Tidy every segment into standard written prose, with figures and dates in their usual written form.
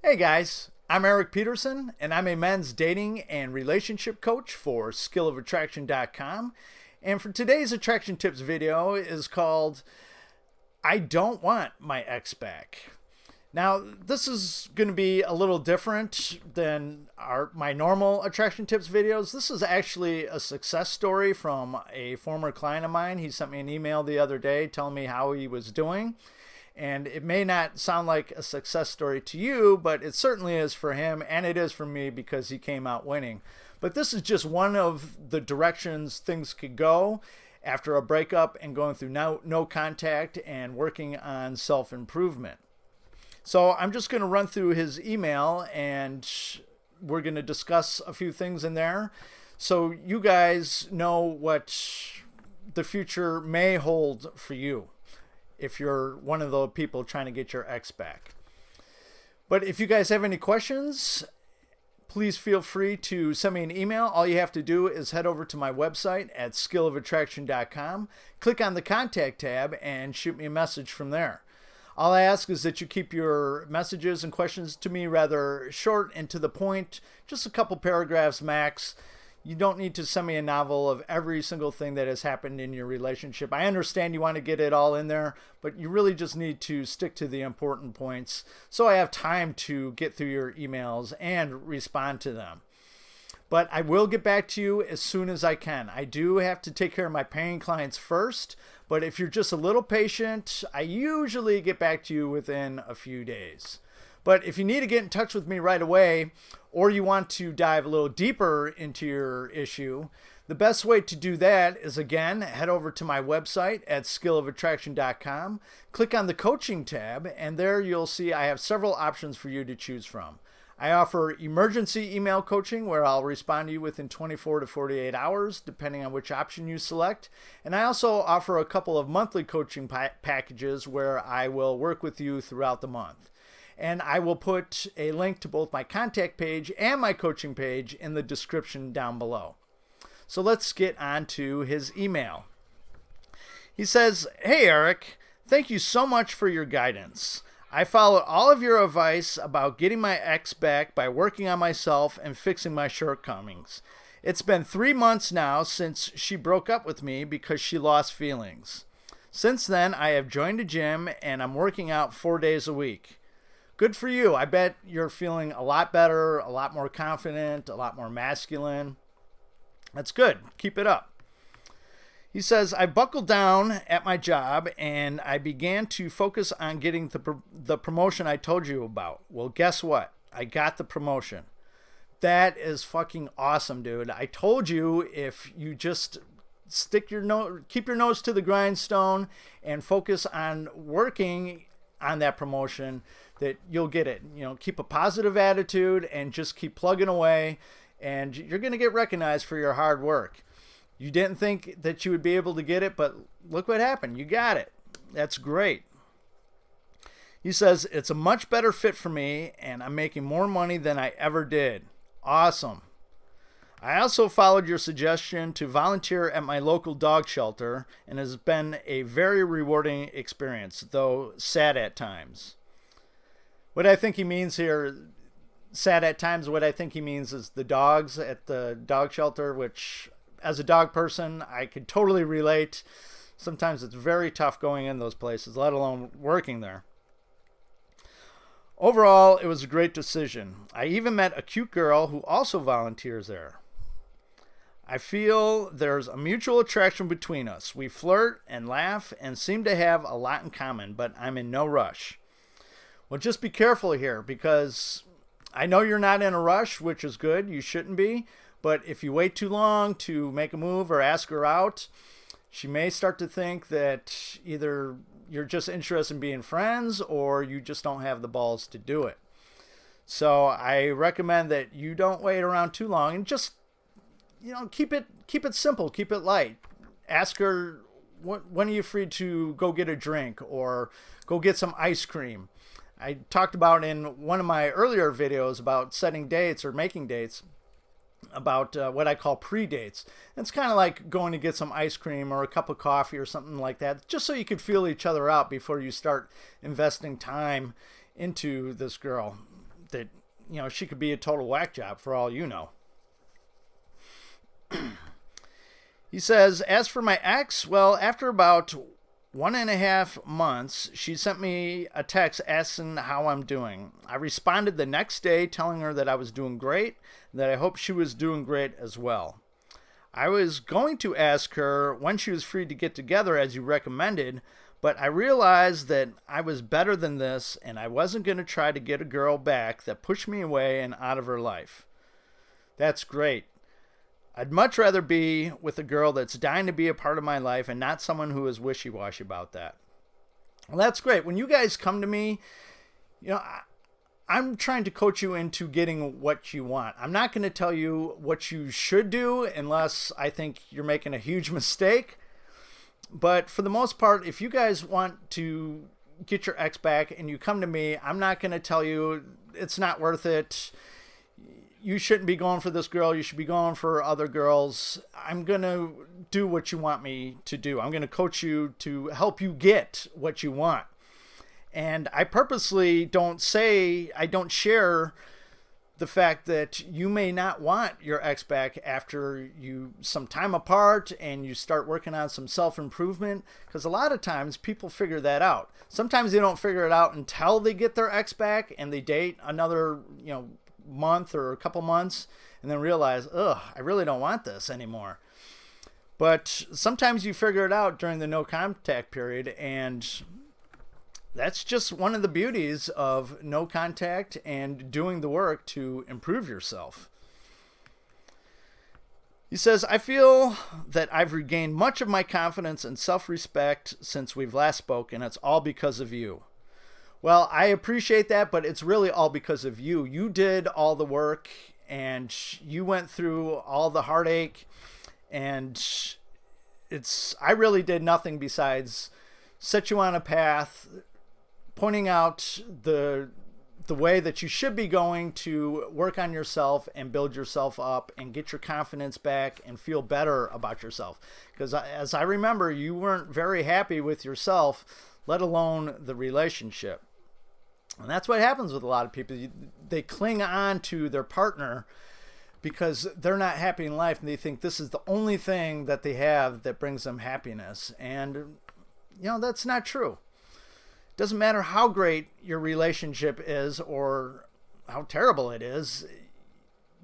Hey guys, I'm Erik Peterson, and I'm a men's dating and relationship coach for skillofattraction.com. And for today's attraction tips video is called I Don't Want My Ex Back. Now, this is going to be a little different than my normal attraction tips videos. This is actually a success story from a former client of mine. He sent me an email the other day telling me how he was doing. And it may not sound like a success story to you, but it certainly is for him, and it is for me because he came out winning. But this is just one of the directions things could go after a breakup and going through no contact and working on self-improvement. So I'm just going to run through his email, and we're going to discuss a few things in there so you guys know what the future may hold for you if you're one of the people trying to get your ex back. But if you guys have any questions, please feel free to send me an email. All you have to do is head over to my website at skillofattraction.com, click on the contact tab, and shoot me a message from there. All I ask is that you keep your messages and questions to me rather short and to the point, just a couple paragraphs max. You don't need to send me a novel of every single thing that has happened in your relationship. I understand you want to get it all in there, but you really just need to stick to the important points so I have time to get through your emails and respond to them. But I will get back to you as soon as I can. I do have to take care of my paying clients first, but if you're just a little patient, I usually get back to you within a few days. But if you need to get in touch with me right away, or you want to dive a little deeper into your issue, the best way to do that is, again, head over to my website at skillofattraction.com, click on the coaching tab, and there you'll see I have several options for you to choose from. I offer emergency email coaching where I'll respond to you within 24 to 48 hours, depending on which option you select. And I also offer a couple of monthly coaching packages where I will work with you throughout the month. And I will put a link to both my contact page and my coaching page in the description down below. So let's get on to his email. He says, "Hey Erik, thank you so much for your guidance. I followed all of your advice about getting my ex back by working on myself and fixing my shortcomings. It's been 3 months now since she broke up with me because she lost feelings. Since then, I have joined a gym and I'm working out 4 days a week. Good for you. I bet you're feeling a lot better, a lot more confident, a lot more masculine. That's good. Keep it up." He says, "I buckled down at my job and I began to focus on getting the promotion I told you about. Well, guess what? I got the promotion." That is fucking awesome, dude. I told you if you just keep your nose to the grindstone and focus on working on that promotion, that you'll get it. You know, keep a positive attitude and just keep plugging away, and you're going to get recognized for your hard work. You didn't think that you would be able to get it, but look what happened. You got it. That's great. He says, "It's a much better fit for me, and I'm making more money than I ever did." Awesome. "I also followed your suggestion to volunteer at my local dog shelter, and it has been a very rewarding experience, though sad at times." What I think he means here, sad at times, what I think he means is the dogs at the dog shelter, which as a dog person, I could totally relate. Sometimes it's very tough going in those places, let alone working there. "Overall, it was a great decision. I even met a cute girl who also volunteers there. I feel there's a mutual attraction between us. We flirt and laugh and seem to have a lot in common, but I'm in no rush." Well, just be careful here, because I know you're not in a rush, which is good. You shouldn't be. But if you wait too long to make a move or ask her out, she may start to think that either you're just interested in being friends or you just don't have the balls to do it. So I recommend that you don't wait around too long and just, keep it simple, keep it light. Ask her, when are you free to go get a drink or go get some ice cream? I talked about in one of my earlier videos about setting dates or making dates, about what I call pre-dates. It's kind of like going to get some ice cream or a cup of coffee or something like that, just so you could feel each other out before you start investing time into this girl. that, she could be a total whack job for all you know. He says, as for my ex, well, after about 1.5 months, she sent me a text asking how I'm doing. I responded the next day telling her that I was doing great, and that I hoped she was doing great as well. I was going to ask her when she was free to get together as you recommended, but I realized that I was better than this, and I wasn't going to try to get a girl back that pushed me away and out of her life. That's great. I'd much rather be with a girl that's dying to be a part of my life and not someone who is wishy-washy about that. Well, that's great. When you guys come to me, I'm trying to coach you into getting what you want. I'm not going to tell you what you should do unless I think you're making a huge mistake. But for the most part, if you guys want to get your ex back and you come to me, I'm not going to tell you it's not worth it. You shouldn't be going for this girl. You should be going for other girls. I'm going to do what you want me to do. I'm going to coach you to help you get what you want. And I purposely don't share the fact that you may not want your ex back after some time apart and you start working on some self-improvement, because a lot of times people figure that out. Sometimes they don't figure it out until they get their ex back and they date another, month or a couple months and then realize, I really don't want this anymore. But sometimes you figure it out during the no contact period, and that's just one of the beauties of no contact and doing the work to improve yourself. He says, I feel that I've regained much of my confidence and self-respect since we've last spoken. It's all because of you. Well, I appreciate that, but it's really all because of you. You did all the work and you went through all the heartache, and I really did nothing besides set you on a path, pointing out the way that you should be going to work on yourself and build yourself up and get your confidence back and feel better about yourself. Because as I remember, you weren't very happy with yourself, let alone the relationship. And that's what happens with a lot of people. They cling on to their partner because they're not happy in life and they think this is the only thing that they have that brings them happiness. And, that's not true. It doesn't matter how great your relationship is or how terrible it is.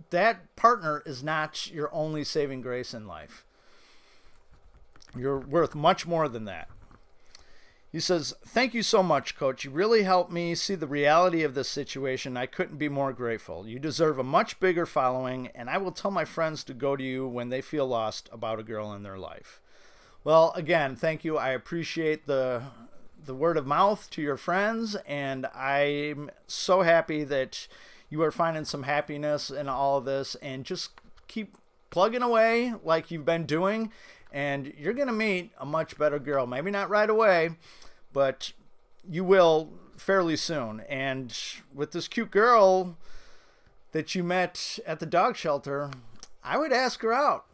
That partner is not your only saving grace in life. You're worth much more than that. He says, thank you so much, Coach. You really helped me see the reality of this situation. I couldn't be more grateful. You deserve a much bigger following, and I will tell my friends to go to you when they feel lost about a girl in their life. Well, again, thank you. I appreciate the word of mouth to your friends, and I'm so happy that you are finding some happiness in all of this, and just keep plugging away like you've been doing. And you're going to meet a much better girl. Maybe not right away, but you will fairly soon. And with this cute girl that you met at the dog shelter, I would ask her out.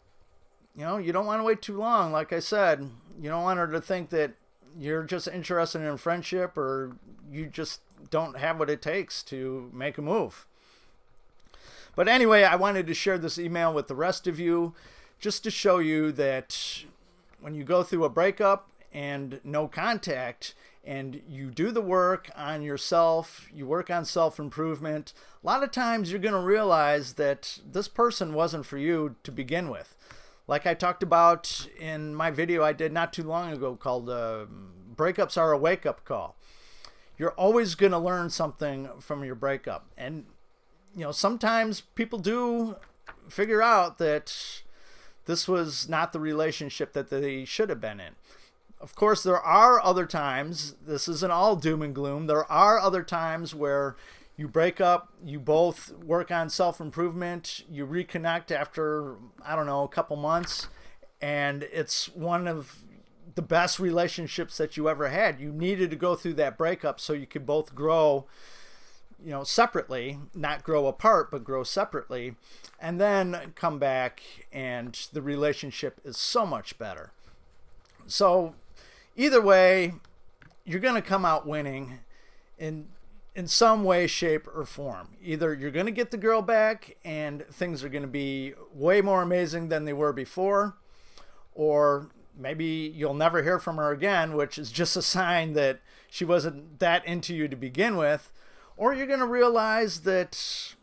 You don't want to wait too long. Like I said, you don't want her to think that you're just interested in friendship or you just don't have what it takes to make a move. But anyway, I wanted to share this email with the rest of you, just to show you that when you go through a breakup and no contact and you do the work on yourself, you work on self-improvement, a lot of times you're going to realize that this person wasn't for you to begin with. Like I talked about in my video I did not too long ago called Breakups Are a Wake-Up Call. You're always going to learn something from your breakup. And, sometimes people do figure out that this was not the relationship that they should have been in. Of course, there are other times, this isn't all doom and gloom, there are other times where you break up, you both work on self-improvement, you reconnect after, a couple months, and it's one of the best relationships that you ever had. You needed to go through that breakup so you could both grow separately, not grow apart, but grow separately, and then come back and the relationship is so much better. So either way, you're going to come out winning. And in some way, shape, or form. Either you're going to get the girl back and things are going to be way more amazing than they were before, or maybe you'll never hear from her again, which is just a sign that she wasn't that into you to begin with, or you're going to realize that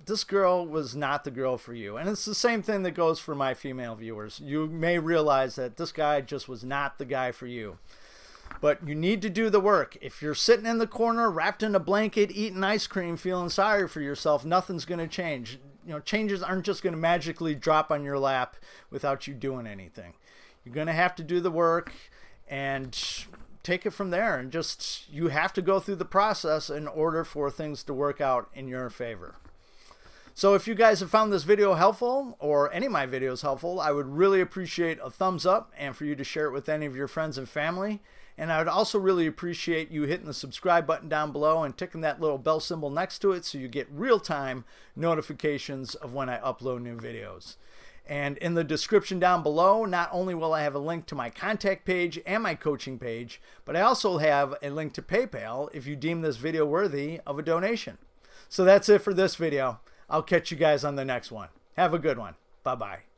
this girl was not the girl for you. And it's the same thing that goes for my female viewers. You may realize that this guy just was not the guy for you. But you need to do the work. If you're sitting in the corner, wrapped in a blanket, eating ice cream, feeling sorry for yourself, nothing's going to change. You know, changes aren't just going to magically drop on your lap without you doing anything. You're going to have to do the work and take it from there. And just, you have to go through the process in order for things to work out in your favor. So if you guys have found this video helpful, or any of my videos helpful, I would really appreciate a thumbs up and for you to share it with any of your friends and family. And I would also really appreciate you hitting the subscribe button down below and ticking that little bell symbol next to it so you get real-time notifications of when I upload new videos. And in the description down below, not only will I have a link to my contact page and my coaching page, but I also have a link to PayPal if you deem this video worthy of a donation. So that's it for this video. I'll catch you guys on the next one. Have a good one. Bye-bye.